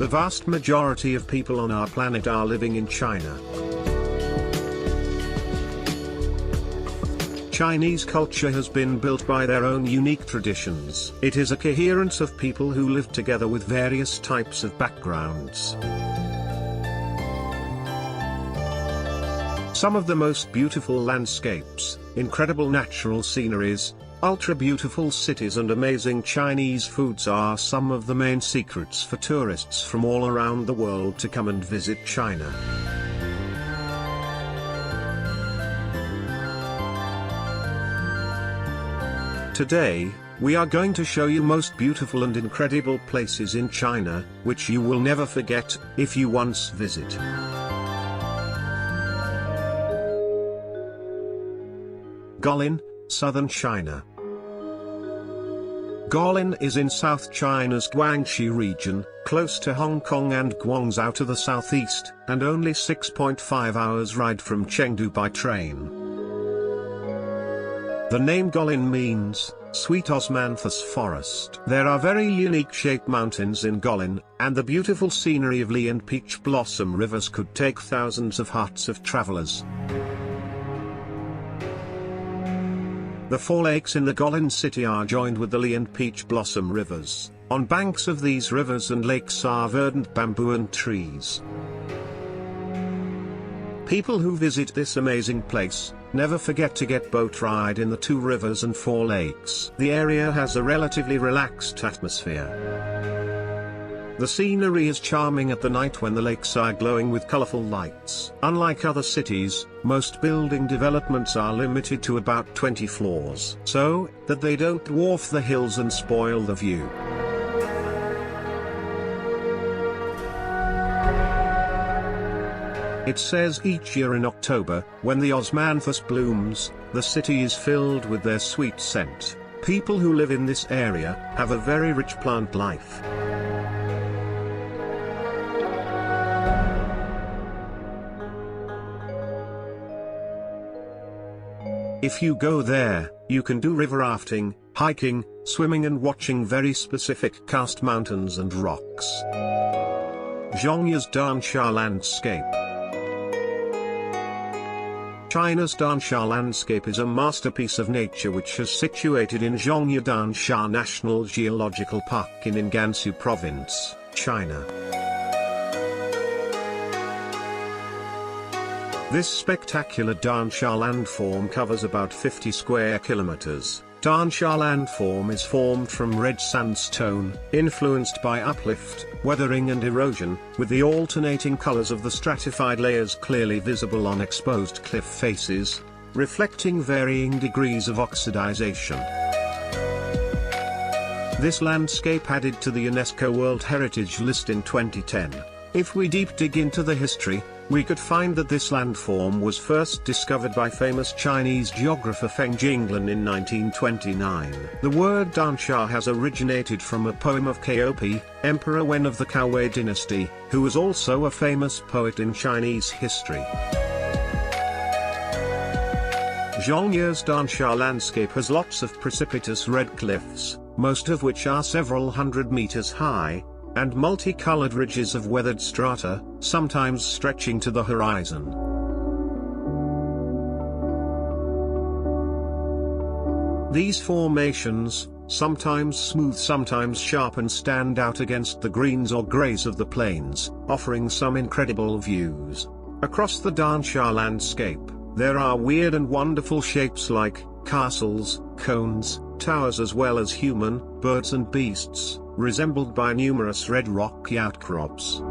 The vast majority of people on our planet are living in China. Chinese culture has been built by their own unique traditions. It is a coherence of people who live together with various types of backgrounds. Some of the most beautiful landscapes, incredible natural sceneries, ultra-beautiful cities and amazing Chinese foods are some of the main secrets for tourists from all around the world to come and visit China. Today, we are going to show you most beautiful and incredible places in China, which you will never forget, if you once visit. Guilin, southern China. Guilin is in South China's Guangxi region, close to Hong Kong and Guangzhou to the southeast, and only 6.5 hours ride from Chengdu by train. The name Guilin means, sweet osmanthus forest. There are very unique shaped mountains in Guilin, and the beautiful scenery of Li and Peach Blossom rivers could take thousands of hearts of travelers. The four lakes in the Guilin city are joined with the Li and Peach Blossom rivers. On banks of these rivers and lakes are verdant bamboo and trees. People who visit this amazing place never forget to get boat ride in the two rivers and four lakes. The area has a relatively relaxed atmosphere. The scenery is charming at the night when the lakes are glowing with colorful lights. Unlike other cities, most building developments are limited to about 20 floors, so that they don't dwarf the hills and spoil the view. It says each year in October, when the osmanthus blooms, the city is filled with their sweet scent. People who live in this area have a very rich plant life. If you go there, you can do river rafting, hiking, swimming and watching very specific karst mountains and rocks. Zhongya's Dansha landscape. China's Dansha landscape is a masterpiece of nature which is situated in Zhongya Dansha National Geological Park in Gansu Province, China. This spectacular Dansha landform covers about 50 square kilometers. Dansha landform is formed from red sandstone, influenced by uplift, weathering and erosion, with the alternating colors of the stratified layers clearly visible on exposed cliff faces, reflecting varying degrees of oxidization. This landscape added to the UNESCO World Heritage List in 2010. If we deep dig into the history, we could find that this landform was first discovered by famous Chinese geographer Feng Jinglan in 1929. The word Dansha has originated from a poem of Kaopi, Emperor Wen of the Kaowei dynasty, who was also a famous poet in Chinese history. Zhongya's Dansha landscape has lots of precipitous red cliffs, most of which are several hundred meters high, and multicolored ridges of weathered strata, sometimes stretching to the horizon. These formations, sometimes smooth sometimes sharp and stand out against the greens or greys of the plains, offering some incredible views. Across the Dansha landscape, there are weird and wonderful shapes like castles, cones, towers as well as human, birds and beasts, resembled by numerous red rocky outcrops.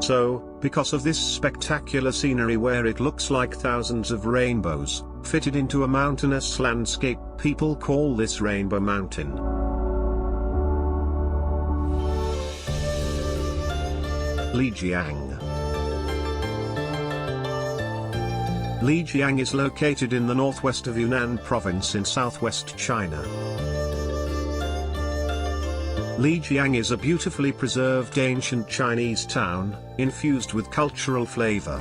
So, because of this spectacular scenery where it looks like thousands of rainbows, fitted into a mountainous landscape, people call this Rainbow Mountain. Lijiang. Lijiang is located in the northwest of Yunnan province in southwest China. Lijiang is a beautifully preserved ancient Chinese town, infused with cultural flavor.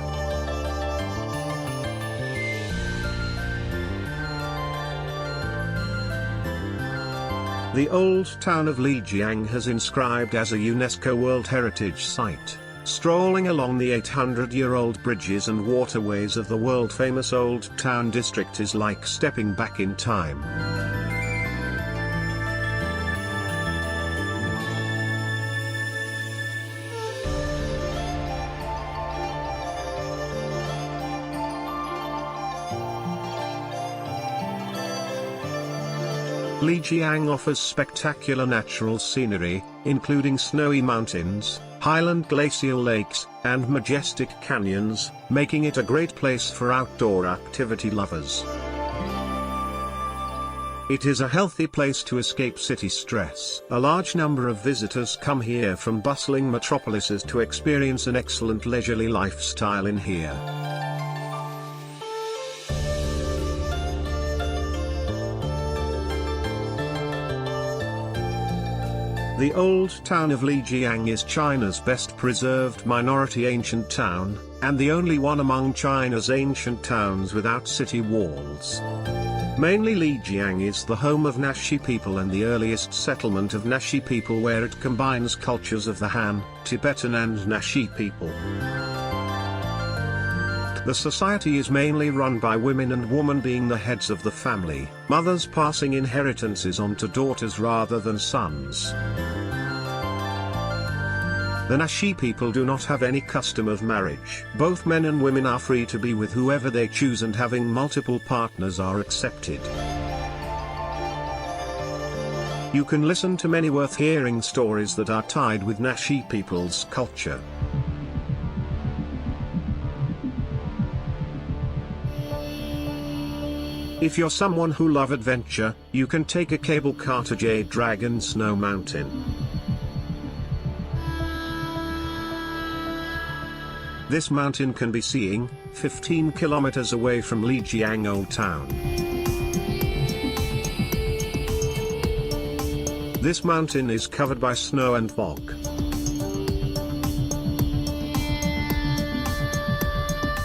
The old town of Lijiang has inscribed as a UNESCO World Heritage Site. Strolling along the 800-year-old bridges and waterways of the world-famous Old Town District is like stepping back in time. Lijiang offers spectacular natural scenery, including snowy mountains, highland glacial lakes, and majestic canyons, making it a great place for outdoor activity lovers. It is a healthy place to escape city stress. A large number of visitors come here from bustling metropolises to experience an excellent leisurely lifestyle in here. The old town of Lijiang is China's best preserved minority ancient town, and the only one among China's ancient towns without city walls. Mainly Lijiang is the home of Naxi people and the earliest settlement of Naxi people, where it combines cultures of the Han, Tibetan and Naxi people. The society is mainly run by women, and women being the heads of the family, mothers passing inheritances on to daughters rather than sons. The Naxi people do not have any custom of marriage. Both men and women are free to be with whoever they choose, and having multiple partners are accepted. You can listen to many worth hearing stories that are tied with Naxi people's culture. If you're someone who love adventure, you can take a cable car to Jade Dragon Snow Mountain. This mountain can be seen 15 kilometers away from Lijiang Old Town. This mountain is covered by snow and fog.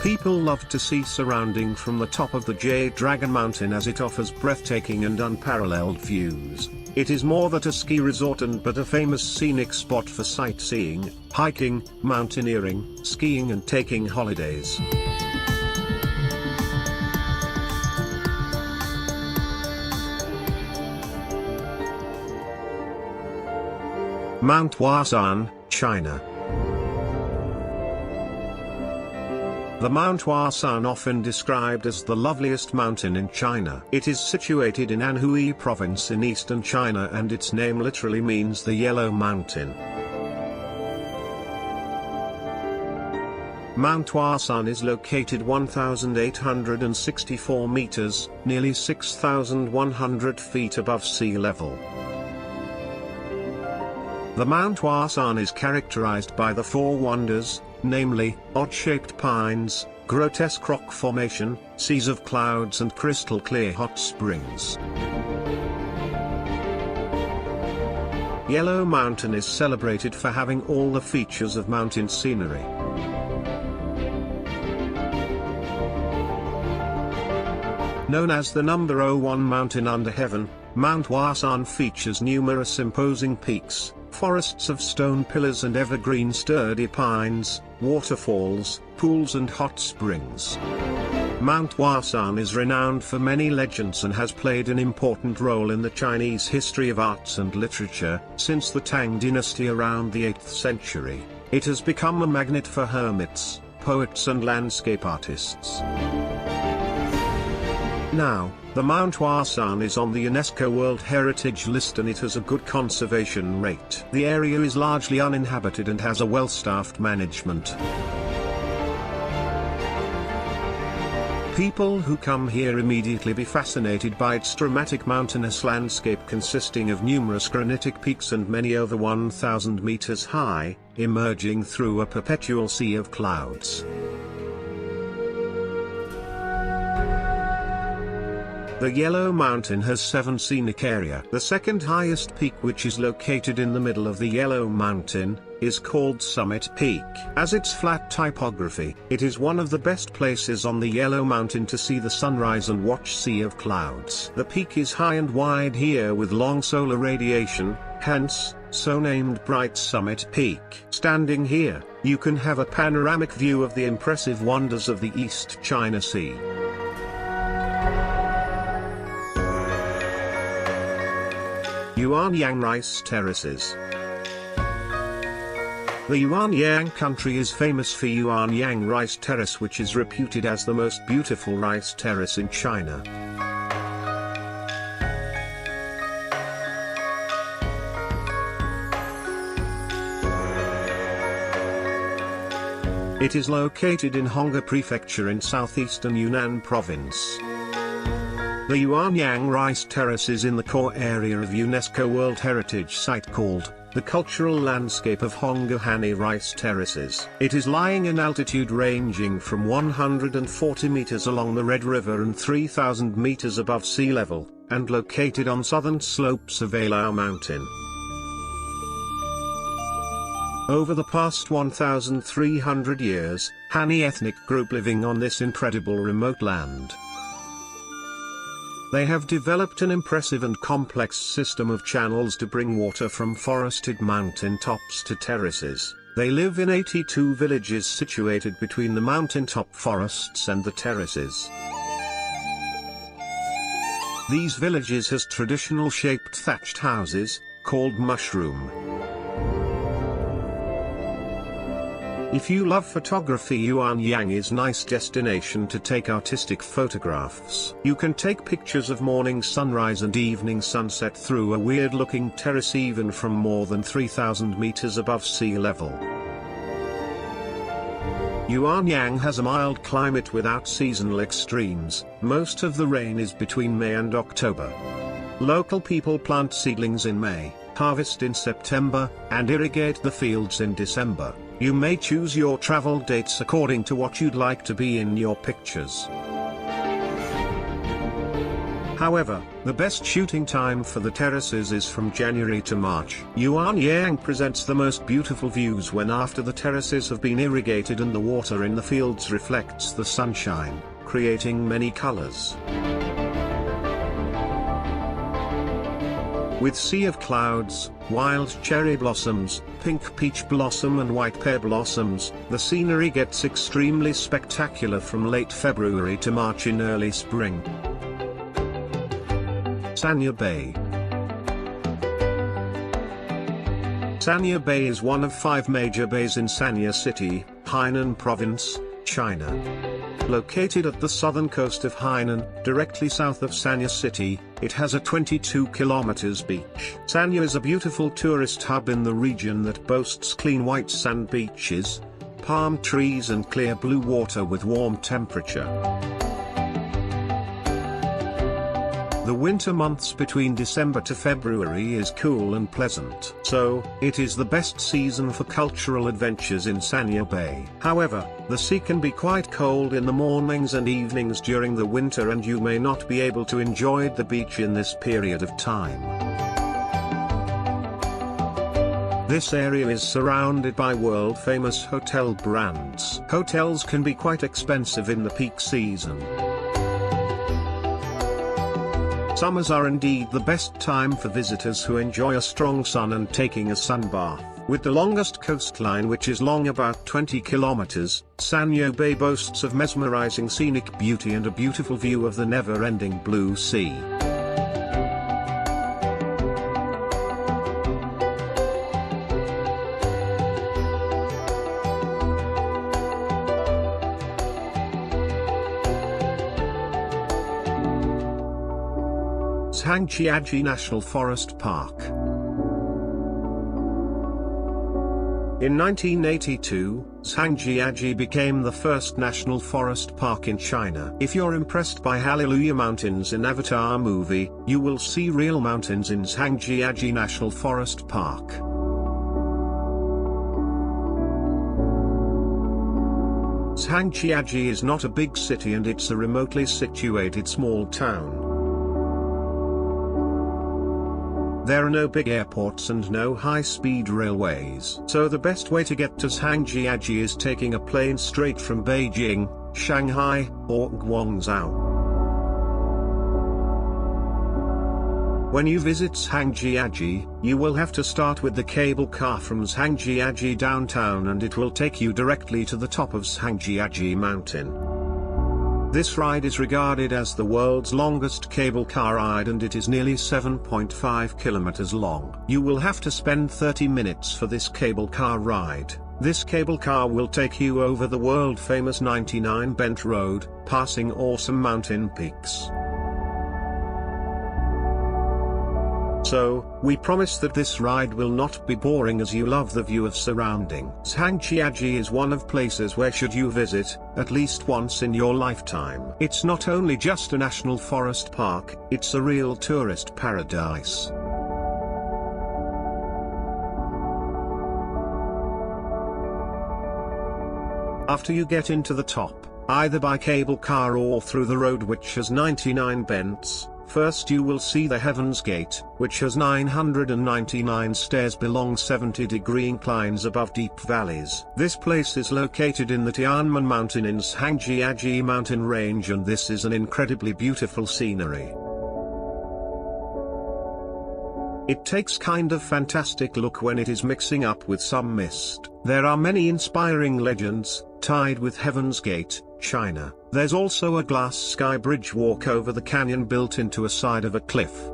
People love to see surrounding from the top of the Jade Dragon Mountain, as it offers breathtaking and unparalleled views. It is more than a ski resort but a famous scenic spot for sightseeing, hiking, mountaineering, skiing and taking holidays. Mount Huashan, China. The Mount Huashan, often described as the loveliest mountain in China. It is situated in Anhui province in eastern China, and its name literally means the Yellow Mountain. Mount Huashan is located 1,864 meters, nearly 6,100 feet above sea level. The Mount Huashan is characterized by the four wonders, namely, odd-shaped pines, grotesque rock formation, seas of clouds and crystal-clear hot springs. Yellow Mountain is celebrated for having all the features of mountain scenery. Known as the number 01 mountain under heaven, Mount Huashan features numerous imposing peaks, forests of stone pillars and evergreen sturdy pines, waterfalls, pools and hot springs. Mount Huashan is renowned for many legends and has played an important role in the Chinese history of arts and literature. Since the Tang dynasty around the 8th century, it has become a magnet for hermits, poets and landscape artists. Now, the Mount Huashan is on the UNESCO World Heritage List, and it has a good conservation rate. The area is largely uninhabited and has a well-staffed management. People who come here immediately be fascinated by its dramatic mountainous landscape consisting of numerous granitic peaks and many over 1,000 meters high, emerging through a perpetual sea of clouds. The Yellow Mountain has 7 scenic area. The second highest peak, which is located in the middle of the Yellow Mountain, is called Summit Peak. As its flat typography, it is one of the best places on the Yellow Mountain to see the sunrise and watch sea of clouds. The peak is high and wide here with long solar radiation, hence, so named Bright Summit Peak. Standing here, you can have a panoramic view of the impressive wonders of the East China Sea. Yuanyang Rice Terraces. The Yuanyang country is famous for Yuanyang Rice Terrace, which is reputed as the most beautiful rice terrace in China. It is located in Honghe Prefecture in southeastern Yunnan province. The Yuanyang Rice Terrace is in the core area of UNESCO World Heritage Site called the Cultural Landscape of Honghe Rice Terraces. It is lying in altitude ranging from 140 meters along the Red River and 3,000 meters above sea level, and located on southern slopes of Alao Mountain. Over the past 1,300 years, Han ethnic group living on this incredible remote land. They have developed an impressive and complex system of channels to bring water from forested mountain tops to terraces. They live in 82 villages situated between the mountaintop forests and the terraces. These villages has traditional shaped thatched houses, called mushroom. If you love photography, Yuanyang is nice destination to take artistic photographs. You can take pictures of morning sunrise and evening sunset through a weird looking terrace even from more than 3,000 meters above sea level. Yuanyang has a mild climate without seasonal extremes. Most of the rain is between May and October. Local people plant seedlings in May, harvest in September, and irrigate the fields in December. You may choose your travel dates according to what you'd like to be in your pictures. However, the best shooting time for the terraces is from January to March. Yuanyang presents the most beautiful views when after the terraces have been irrigated and the water in the fields reflects the sunshine, creating many colors. With sea of clouds, wild cherry blossoms, pink peach blossom and white pear blossoms, the scenery gets extremely spectacular from late February to March in early spring. Sanya Bay. Sanya Bay is one of 5 major bays in Sanya City, Hainan Province, China. Located at the southern coast of Hainan, directly south of Sanya City, it has a 22 kilometers beach. Sanya is a beautiful tourist hub in the region that boasts clean white sand beaches, palm trees and clear blue water with warm temperature. The winter months between December to February is cool and pleasant, so it is the best season for cultural adventures in Sanya Bay. However, the sea can be quite cold in the mornings and evenings during the winter and you may not be able to enjoy the beach in this period of time. This area is surrounded by world-famous hotel brands. Hotels can be quite expensive in the peak season. Summers are indeed the best time for visitors who enjoy a strong sun and taking a sun bath. With the longest coastline, which is long about 20 kilometers, Sanya Bay boasts of mesmerizing scenic beauty and a beautiful view of the never-ending blue sea. Zhangjiajie National Forest Park. In 1982, Zhangjiajie became the first national forest park in China. If you're impressed by Hallelujah Mountains in Avatar movie, you will see real mountains in Zhangjiajie National Forest Park. Zhangjiajie is not a big city and it's a remotely situated small town. There are no big airports and no high-speed railways. So the best way to get to Zhangjiajie is taking a plane straight from Beijing, Shanghai, or Guangzhou. When you visit Zhangjiajie, you will have to start with the cable car from Zhangjiajie downtown, and it will take you directly to the top of Zhangjiajie mountain. This ride is regarded as the world's longest cable car ride, and it is nearly 7.5 kilometers long. You will have to spend 30 minutes for this cable car ride. This cable car will take you over the world-famous 99 Bent Road, passing awesome mountain peaks. So, we promise that this ride will not be boring as you love the view of surrounding. Zhangjiajie is one of places where should you visit, at least once in your lifetime. It's not only just a national forest park, it's a real tourist paradise. After you get into the top, either by cable car or through the road which has 99 bends, first you will see the Heaven's Gate, which has 999 stairs along 70-degree inclines above deep valleys. This place is located in the Tianmen Mountain in Zhangjiajie mountain range, and this is an incredibly beautiful scenery. It takes kind of fantastic look when it is mixing up with some mist. There are many inspiring legends, tied with Heaven's Gate, China. There's also a glass sky bridge walk over the canyon built into a side of a cliff.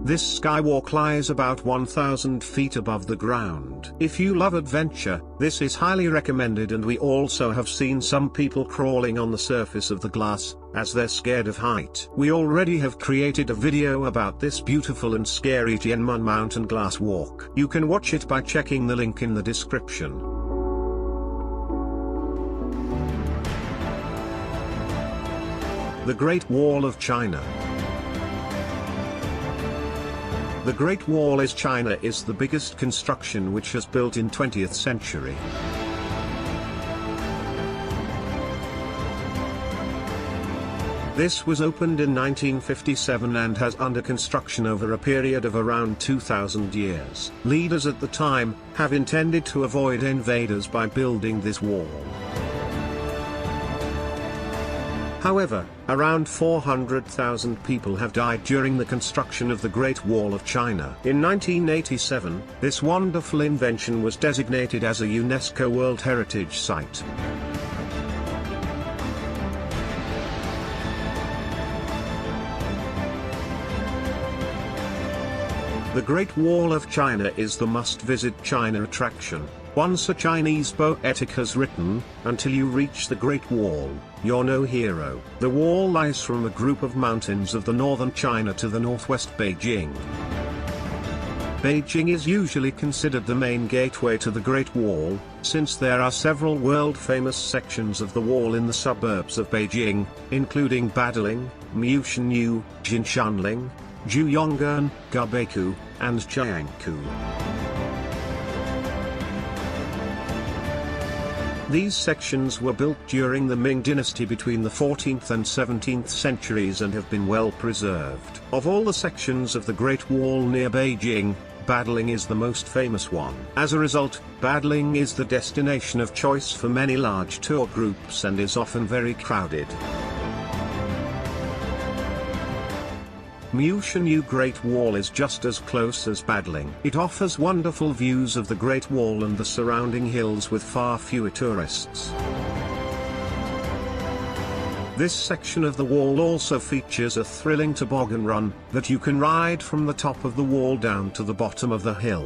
This skywalk lies about 1,000 feet above the ground. If you love adventure, this is highly recommended, and we also have seen some people crawling on the surface of the glass, as they're scared of height. We already have created a video about this beautiful and scary Tianmen Mountain Glass Walk. You can watch it by checking the link in the description. The Great Wall of China. The Great Wall of China is the biggest construction which was built in 20th century. This was opened in 1957 and has under construction over a period of around 2,000 years. Leaders at the time have intended to avoid invaders by building this wall. However, around 400,000 people have died during the construction of the Great Wall of China. In 1987, this wonderful invention was designated as a UNESCO World Heritage Site. The Great Wall of China is the must-visit China attraction. Once a Chinese poetic has written, "Until you reach the Great Wall, you're no hero." The wall lies from a group of mountains of the northern China to the northwest Beijing. Beijing is usually considered the main gateway to the Great Wall, since there are several world-famous sections of the wall in the suburbs of Beijing, including Badaling, Miushanyu, Jinshanling, Juyong'an, Garbeikou, and Jiangkou. These sections were built during the Ming dynasty between the 14th and 17th centuries and have been well preserved. Of all the sections of the Great Wall near Beijing, Badaling is the most famous one. As a result, Badaling is the destination of choice for many large tour groups and is often very crowded. Miushanyu Great Wall is just as close as Badaling. It offers wonderful views of the Great Wall and the surrounding hills with far fewer tourists. This section of the wall also features a thrilling toboggan run that you can ride from the top of the wall down to the bottom of the hill.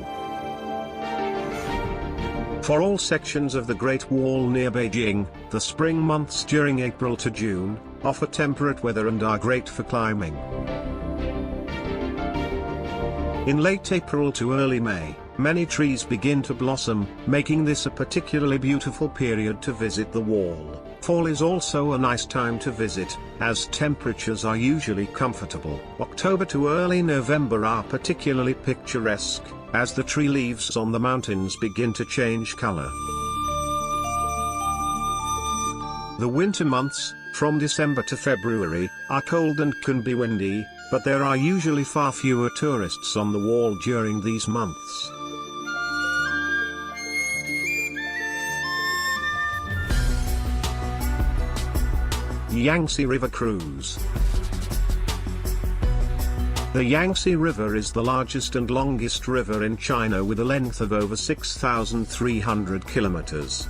For all sections of the Great Wall near Beijing, the spring months during April to June offer temperate weather and are great for climbing. In late April to early May, many trees begin to blossom, making this a particularly beautiful period to visit the wall. Fall is also a nice time to visit, as temperatures are usually comfortable. October to early November are particularly picturesque, as the tree leaves on the mountains begin to change color. The winter months, from December to February, are cold and can be windy, but there are usually far fewer tourists on the wall during these months. Yangtze River Cruise. The Yangtze River is the largest and longest river in China with a length of over 6,300 kilometers.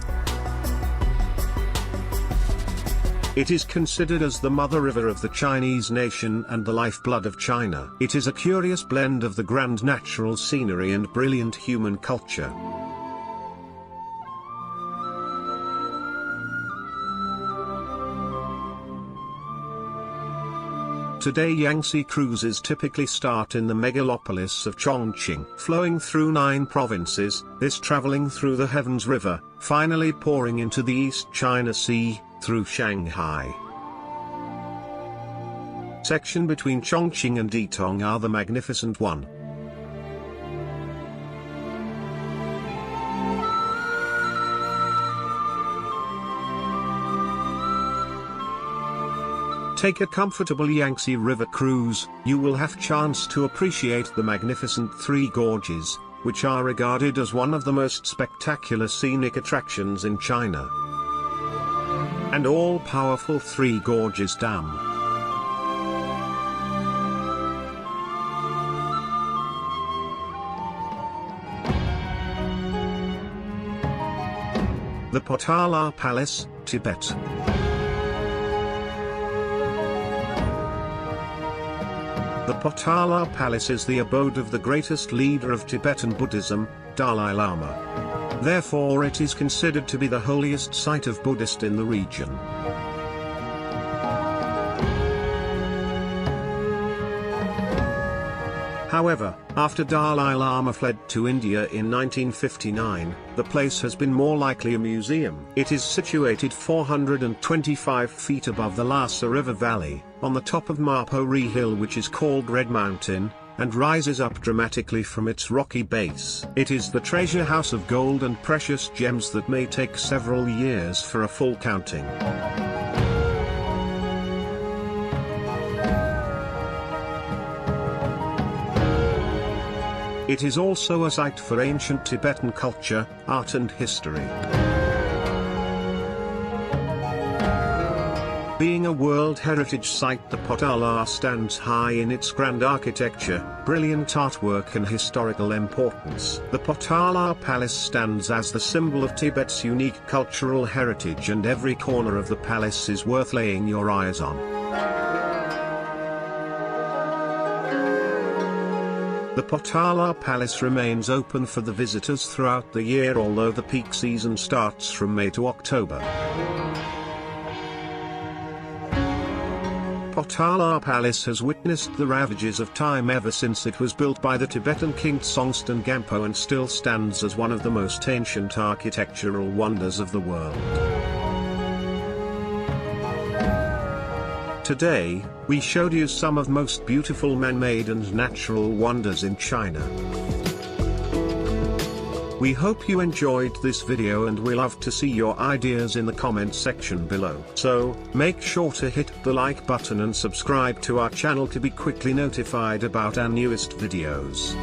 It is considered as the mother river of the Chinese nation and the lifeblood of China. It is a curious blend of the grand natural scenery and brilliant human culture. Today Yangtze cruises typically start in the megalopolis of Chongqing, flowing through 9 provinces, this traveling through the Heavens River, finally pouring into the East China Sea, through Shanghai. Section between Chongqing and Ditong are the Magnificent One. Take a comfortable Yangtze River cruise, you will have chance to appreciate the magnificent Three Gorges, which are regarded as one of the most spectacular scenic attractions in China. And all-powerful Three Gorges Dam. The Potala Palace, Tibet. The Potala Palace is the abode of the greatest leader of Tibetan Buddhism, Dalai Lama. Therefore it is considered to be the holiest site of Buddhist in the region. However, after Dalai Lama fled to India in 1959, the place has been more likely a museum. It is situated 425 feet above the Lhasa River Valley, on the top of Mapori Hill, which is called Red Mountain, and rises up dramatically from its rocky base. It is the treasure house of gold and precious gems that may take several years for a full counting. It is also a site for ancient Tibetan culture, art and history. Being a World Heritage Site, the Potala stands high in its grand architecture, brilliant artwork and historical importance. The Potala Palace stands as the symbol of Tibet's unique cultural heritage, and every corner of the palace is worth laying your eyes on. The Potala Palace remains open for the visitors throughout the year, although the peak season starts from May to October. Potala Palace has witnessed the ravages of time ever since it was built by the Tibetan king Songtsen Gampo, and still stands as one of the most ancient architectural wonders of the world. Today, we showed you some of the most beautiful man-made and natural wonders in China. We hope you enjoyed this video, and we love to see your ideas in the comment section below. So, make sure to hit the like button and subscribe to our channel to be quickly notified about our newest videos.